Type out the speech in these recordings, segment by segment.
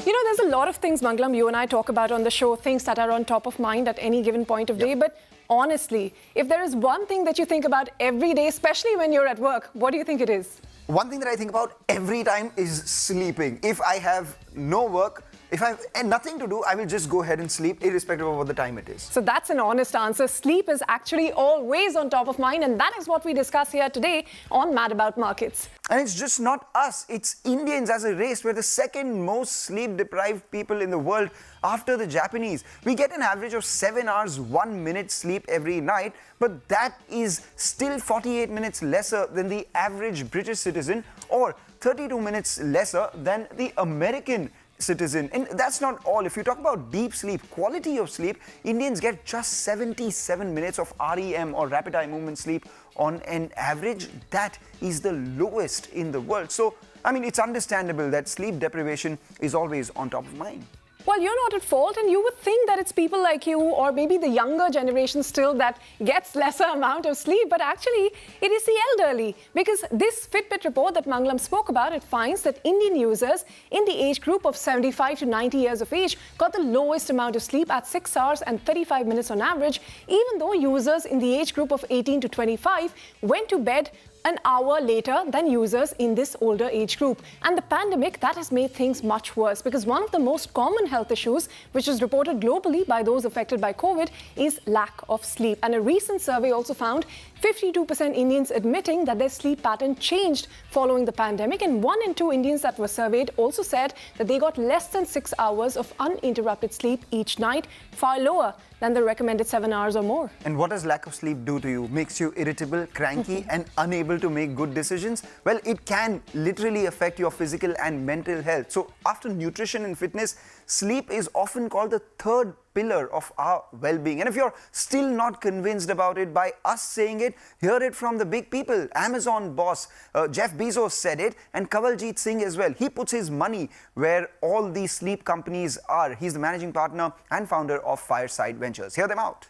You know, there's a lot of things, Mangalam, you and I talk about on the show, things that are on top of mind at any given point of day. But honestly, if there is one thing that you think about every day, especially when you're at work, what do you think it is? One thing that I think about every time is sleeping. If I have no work, if I have nothing to do, I will just go ahead and sleep irrespective of what the time it is. So that's an honest answer. Sleep is actually always on top of mind, and that is what we discuss here today on Mad About Markets. And it's just not us, it's Indians as a race. We're the second most sleep-deprived people in the world after the Japanese. We get an average of 7 hours, 1 minute sleep every night, but that is still 48 minutes lesser than the average British citizen or 32 minutes lesser than the American citizen. And that's not all. If you talk about deep sleep, quality of sleep, Indians get just 77 minutes of REM or rapid eye movement sleep on an average. That is the lowest in the world. So, I mean, it's understandable that sleep deprivation is always on top of mind. Well, you're not at fault, and you would think that it's people like you or maybe the younger generation still that gets lesser amount of sleep, but actually it is the elderly, because this Fitbit report that Mangalam spoke about, it finds that Indian users in the age group of 75 to 90 years of age got the lowest amount of sleep at 6 hours and 35 minutes on average, even though users in the age group of 18 to 25 went to bed an hour later than users in this older age group. And the pandemic, that has made things much worse, because one of the most common health issues, which is reported globally by those affected by COVID, is lack of sleep. And a recent survey also found 52% Indians admitting that their sleep pattern changed following the pandemic, and 1 in 2 Indians that were surveyed also said that they got less than 6 hours of uninterrupted sleep each night, far lower than the recommended 7 hours or more. And what does lack of sleep do to you? Makes you irritable, cranky and unable to make good decisions? Well, it can literally affect your physical and mental health. So after nutrition and fitness, sleep is often called the third pillar of our well-being. And if you're still not convinced about it by us saying it, hear it from the big people. Amazon boss Jeff Bezos said it, and Kanwaljit Singh as well. He puts his money where all these sleep companies are. He's the managing partner and founder of Fireside Ventures. Hear them out.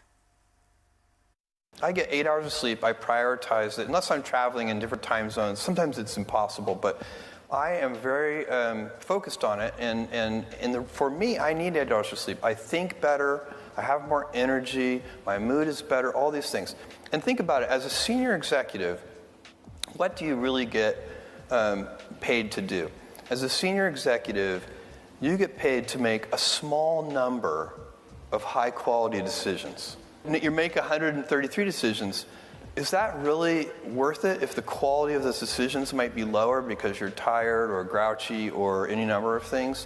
I get 8 hours of sleep. I prioritize it. Unless I'm traveling in different time zones, sometimes it's impossible, but I am very focused on it, and for me, I need 8 hours of sleep. I think better, I have more energy, my mood is better, all these things. And think about it, as a senior executive, what do you really get paid to do? As a senior executive, you get paid to make a small number of high-quality decisions. You make 133 decisions. Is that really worth it if the quality of those decisions might be lower because you're tired or grouchy or any number of things?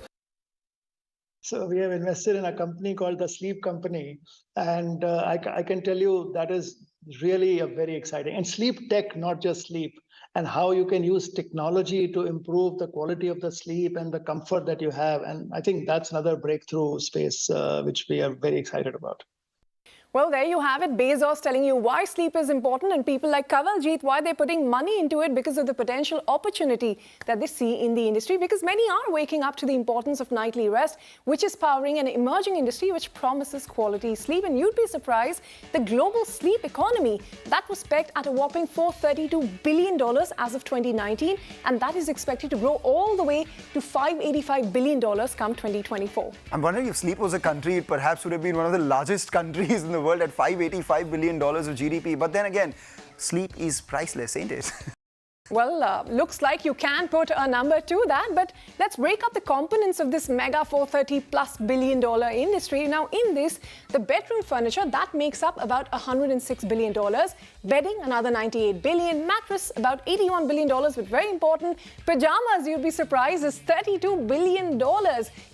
So we have invested in a company called the Sleep Company, and I can tell you that is really a very exciting. And sleep tech, not just sleep, and how you can use technology to improve the quality of the sleep and the comfort that you have. And I think that's another breakthrough space which we are very excited about. Well, there you have it. Bezos telling you why sleep is important, and people like Kanwaljit, why they're putting money into it because of the potential opportunity that they see in the industry, because many are waking up to the importance of nightly rest, which is powering an emerging industry which promises quality sleep. And you'd be surprised, the global sleep economy, that was pegged at a whopping $432 billion as of 2019, and that is expected to grow all the way to $585 billion come 2024. I'm wondering if sleep was a country, it perhaps would have been one of the largest countries in the world at $585 billion of GDP. But then again, sleep is priceless, ain't it? Well, looks like you can put a number to that, but let's break up the components of this mega $430+ billion industry. Now, in this, the bedroom furniture, that makes up about $106 billion, bedding, another $98 billion, mattress, about $81 billion, but very important, pajamas, you'd be surprised, is $32 billion.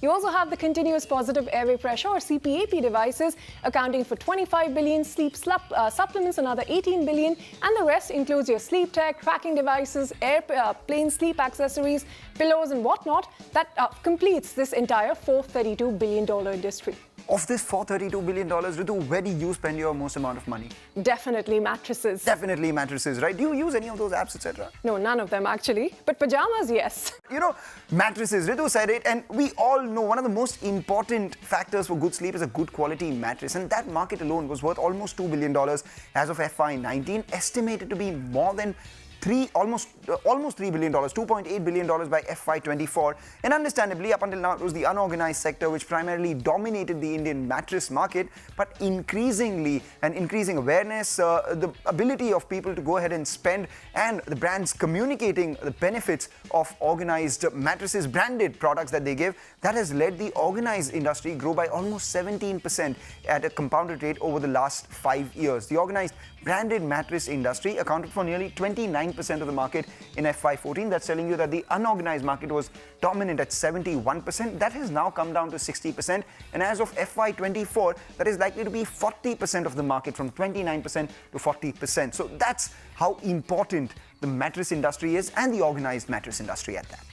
You also have the continuous positive airway pressure, or CPAP devices, accounting for $25 billion, sleep supplements, another $18 billion, and the rest includes your sleep tech, tracking devices, airplane sleep accessories, pillows and whatnot, that completes this entire $432 billion industry. Of this $432 billion, Ritu, where do you spend your most amount of money? Definitely mattresses. Definitely mattresses, right? Do you use any of those apps, etc.? No, none of them actually. But pajamas, yes. You know, mattresses, Ritu said it, and we all know one of the most important factors for good sleep is a good quality mattress. And that market alone was worth almost $2 billion as of FY19, estimated to be more than almost $3 billion, $2.8 billion by FY24. And understandably, up until now, it was the unorganized sector which primarily dominated the Indian mattress market. But increasingly, and increasing awareness, the ability of people to go ahead and spend, and the brands communicating the benefits of organized mattresses, branded products that they give, that has led the organized industry grow by almost 17% at a compounded rate over the last 5 years. The organized branded mattress industry accounted for nearly 29% of the market in FY14. That's telling you that the unorganized market was dominant at 71%. That has now come down to 60%. And as of FY24, that is likely to be 40% of the market, from 29% to 40%. So that's how important the mattress industry is, and the organized mattress industry at that.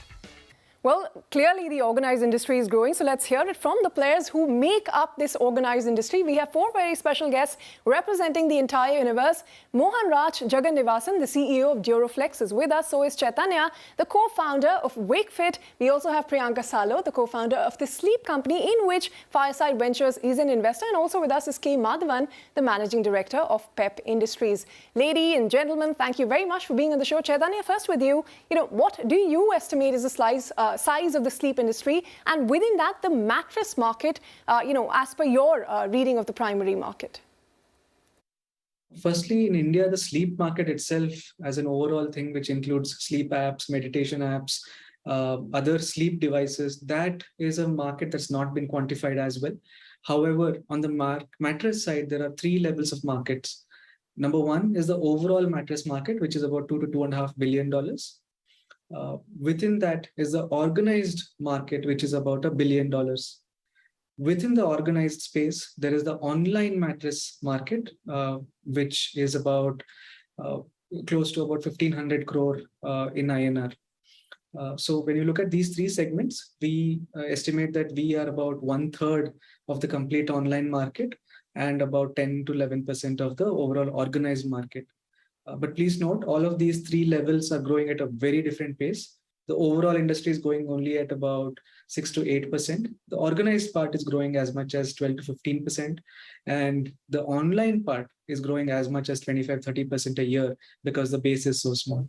Well, clearly the organized industry is growing, so let's hear it from the players who make up this organized industry. We have 4 very special guests representing the entire universe. Mohanraj Jagannivasan, the CEO of Duroflex, is with us. So is Chaitanya, the co-founder of Wakefit. We also have Priyanka Salot, the co-founder of the sleep company in which Fireside Ventures is an investor. And also with us is Madhavan, the managing director of Peps Industries. Ladies and gentlemen, thank you very much for being on the show. Chaitanya, first with you. What do you estimate is the size of the sleep industry, and within that, the mattress market, as per your reading of the primary market? Firstly, in India, the sleep market itself as an overall thing, which includes sleep apps, meditation apps, other sleep devices, that is a market that's not been quantified as well. However, on the mattress side, there are 3 levels of markets. Number 1 is the overall mattress market, which is about $2 to $2.5 billion. Within that is the organized market, which is about $1 billion. Within the organized space, there is the online mattress market, which is about close to about 1,500 crore in INR. So when you look at these 3 segments, we estimate that we are about 1/3 of the complete online market and about 10 to 11% of the overall organized market. But please note, all of these 3 levels are growing at a very different pace. The overall industry is going only at about 6 to 8%. The organized part is growing as much as 12 to 15%. And the online part is growing as much as 25-30% a year because the base is so small.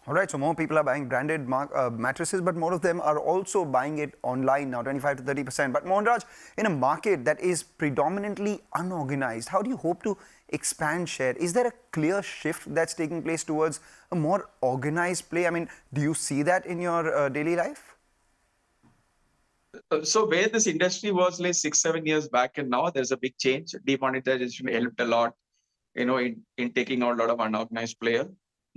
All right, so more people are buying branded mattresses, but more of them are also buying it online now, 25 to 30%. But Mohanraj, in a market that is predominantly unorganized, how do you hope to expand share? Is there a clear shift that's taking place towards a more organized play? I mean, do you see that in your daily life? So where this industry was like 6-7 years back, and now there's a big change. Demonetization helped a lot, in taking out a lot of unorganized player.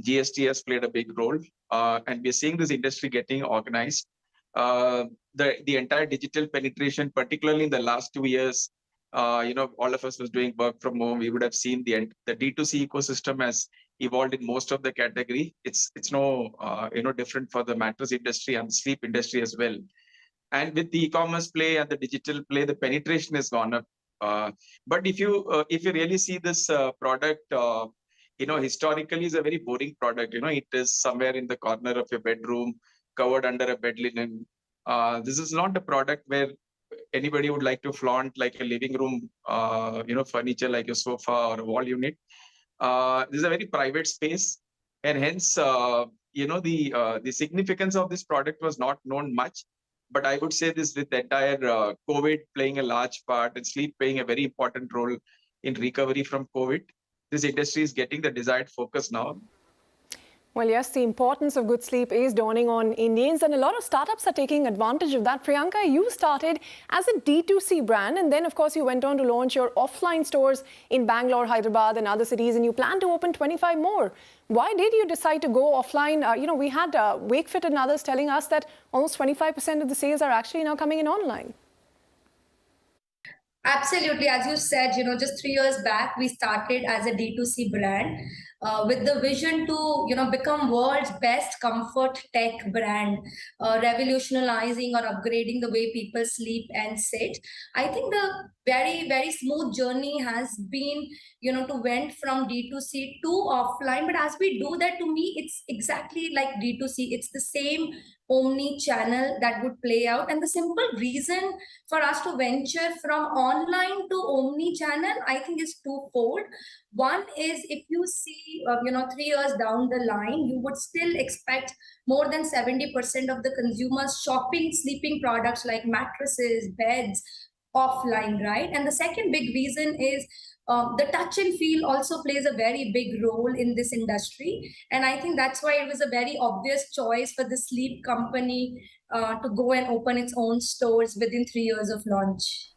GST has played a big role, and we're seeing this industry getting organized. The entire digital penetration, particularly in the last 2 years, all of us was doing work from home. We would have seen the D2C ecosystem has evolved in most of the category. It's no different for the mattress industry and sleep industry as well. And with the e-commerce play and the digital play, the penetration has gone up. But if you really see this product, historically is a very boring product. It is somewhere in the corner of your bedroom, covered under a bed linen. This is not a product where anybody would like to flaunt like a living room, furniture like a sofa or a wall unit. This is a very private space, and hence, the significance of this product was not known much. But I would say this, with the entire COVID playing a large part and sleep playing a very important role in recovery from COVID, this industry is getting the desired focus now. Well, yes, the importance of good sleep is dawning on Indians, and a lot of startups are taking advantage of that. Priyanka, you started as a D2C brand, and then, of course, you went on to launch your offline stores in Bangalore, Hyderabad, and other cities, and you plan to open 25 more. Why did you decide to go offline? We had Wakefit and others telling us that almost 25% of the sales are actually now coming in online. Absolutely. As you said, just 3 years back, we started as a D2C brand with the vision to, become world's best comfort tech brand, revolutionizing or upgrading the way people sleep and sit. I think the very, very smooth journey has been, to went from D2C to offline. But as we do that, to me, it's exactly like D2C. It's the same omni-channel that would play out. And the simple reason for us to venture from online to omni-channel, I think, is twofold. One is, if you see, 3 years down the line, you would still expect more than 70% of the consumers shopping sleeping products like mattresses, beds, offline, right? And the second big reason is the touch and feel also plays a very big role in this industry. And I think that's why it was a very obvious choice for the sleep company to go and open its own stores within 3 years of launch.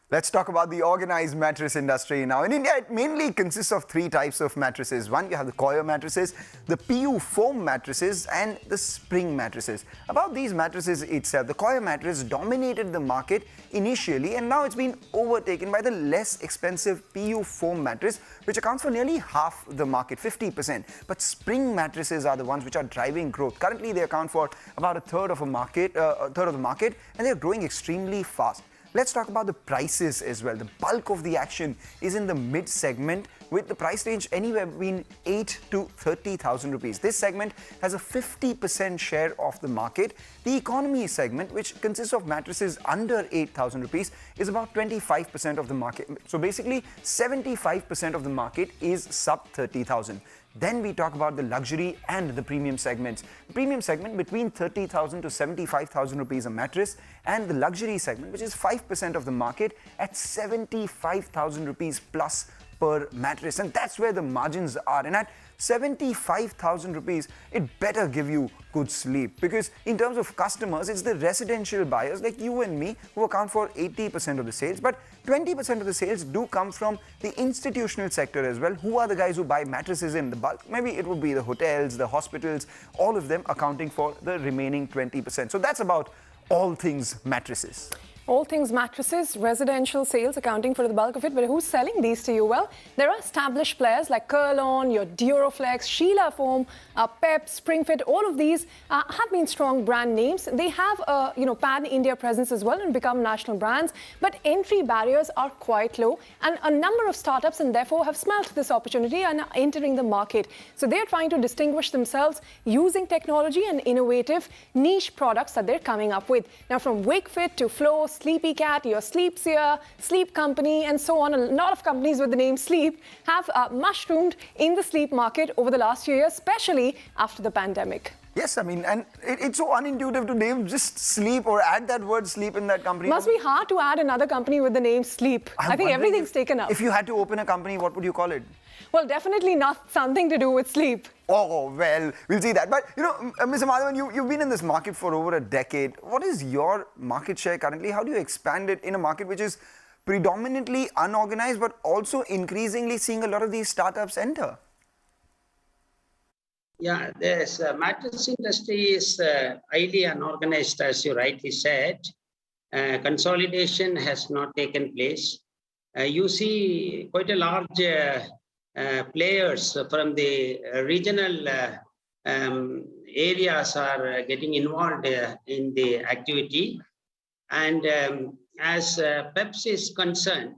Let's talk about the organized mattress industry now. In India, it mainly consists of three types of mattresses. One, you have the coir mattresses, the PU foam mattresses, and the spring mattresses. About these mattresses itself, the coir mattress dominated the market initially, and now it's been overtaken by the less expensive PU foam mattress, which accounts for nearly half the market, 50%. But spring mattresses are the ones which are driving growth. Currently, they account for about a third of the market, and they're growing extremely fast. Let's talk about the prices as well. The bulk of the action is in the mid segment, with the price range anywhere between 8 to 30,000 rupees. This segment has a 50% share of the market. The economy segment, which consists of mattresses under 8,000 rupees, is about 25% of the market. So basically, 75% of the market is sub 30,000. Then we talk about the luxury and the premium segments. The premium segment between 30,000 to 75,000 rupees a mattress, and the luxury segment, which is 5% of the market, at 75,000 rupees plus per mattress. And that's where the margins are. And at 75,000 rupees, it better give you good sleep, because in terms of customers, it's the residential buyers like you and me who account for 80% of the sales, but 20% of the sales do come from the institutional sector as well. Who are the guys who buy mattresses in the bulk? Maybe it would be the hotels, the hospitals, all of them accounting for the remaining 20%. So that's about all things mattresses. All things mattresses, residential sales accounting for the bulk of it. But who's selling these to you? Well, there are established players like Kurlon, your Duroflex, Sheila Foam, Peps, Springfit. All of these have been strong brand names. They have a pan-India presence as well and become national brands. But entry barriers are quite low, and a number of startups and therefore have smelt this opportunity and are entering the market. So they're trying to distinguish themselves using technology and innovative niche products that they're coming up with. Now, from Wakefit to Flow, Sleepy Cat, your Sleepseer, Sleep Company, and so on. A lot of companies with the name Sleep have mushroomed in the sleep market over the last few years, especially after the pandemic. Yes, I mean, and it's so unintuitive to name just Sleep or add that word Sleep in that company. Must be hard to add another company with the name Sleep. I think everything's taken up. If you had to open a company, what would you call it? Well, definitely not something to do with sleep. Oh, well, we'll see that. But, Mr. Madhavan, you've been in this market for over a decade. What is your market share currently? How do you expand it in a market which is predominantly unorganized, but also increasingly seeing a lot of these startups enter? Yeah, this mattress industry is highly unorganized, as you rightly said. Consolidation has not taken place. You see quite a large players from the regional areas are getting involved in the activity. And as Peps is concerned,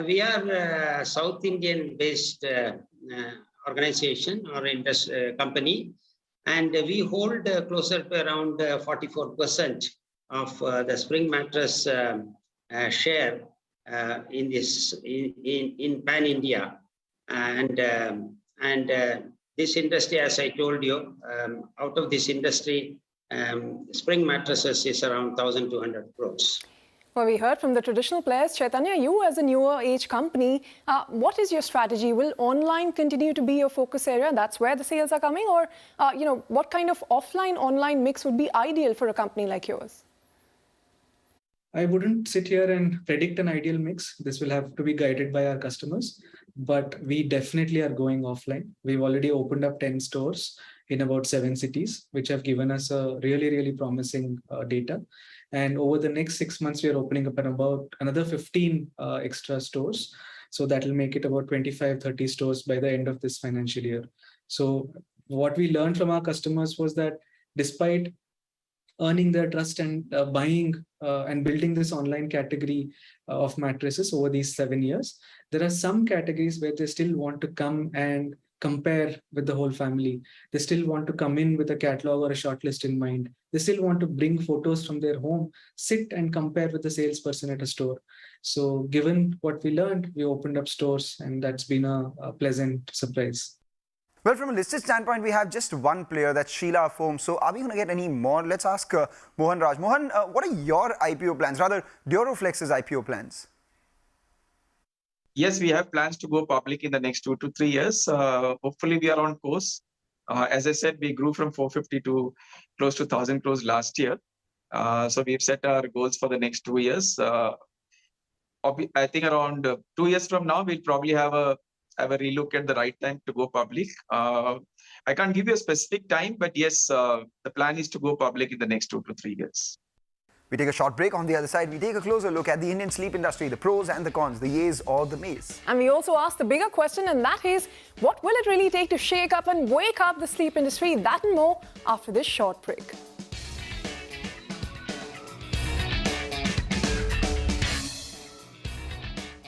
we are a South Indian based organization or company, and we hold closer to around 44% of the spring mattress share in pan India. And this industry, as I told you, out of this industry, spring mattresses is around 1,200 crores. Well, we heard from the traditional players. Chaitanya, you as a newer age company, what is your strategy? Will online continue to be your focus area? That's where the sales are coming? Or, what kind of offline-online mix would be ideal for a company like yours? I wouldn't sit here and predict an ideal mix. This will have to be guided by our customers, but we definitely are going offline. We've already opened up 10 stores in about 7 cities, which have given us a really, really promising data. And over the next 6 months, we are opening up about another 15 extra stores. So that will make it about 25, 30 stores by the end of this financial year. So what we learned from our customers was that despite earning their trust and buying and building this online category of mattresses over these 7 years, there are some categories where they still want to come and compare with the whole family. They still want to come in with a catalog or a shortlist in mind. They still want to bring photos from their home, sit and compare with the salesperson at a store. So given what we learned, we opened up stores, and that's been a pleasant surprise. Well, from a listed standpoint, we have just one player, that's Sheela Foam. So are we going to get any more? Let's ask Mohanraj. Mohan, what are your IPO plans? Rather, Duroflex's IPO plans? Yes, we have plans to go public in the next 2 to 3 years. Hopefully, we are on course. As I said, we grew from 450 to close to 1,000 crores last year. So we've set our goals for the next 2 years. I think around 2 years from now, we'll probably have a relook at the right time to go public. I can't give you a specific time, but yes, the plan is to go public in the next 2 to 3 years. We take a short break. On the other side, we take a closer look at the Indian sleep industry, the pros and the cons, the yays or the mays. And we also ask the bigger question, and that is, what will it really take to shake up and wake up the sleep industry? That and more after this short break.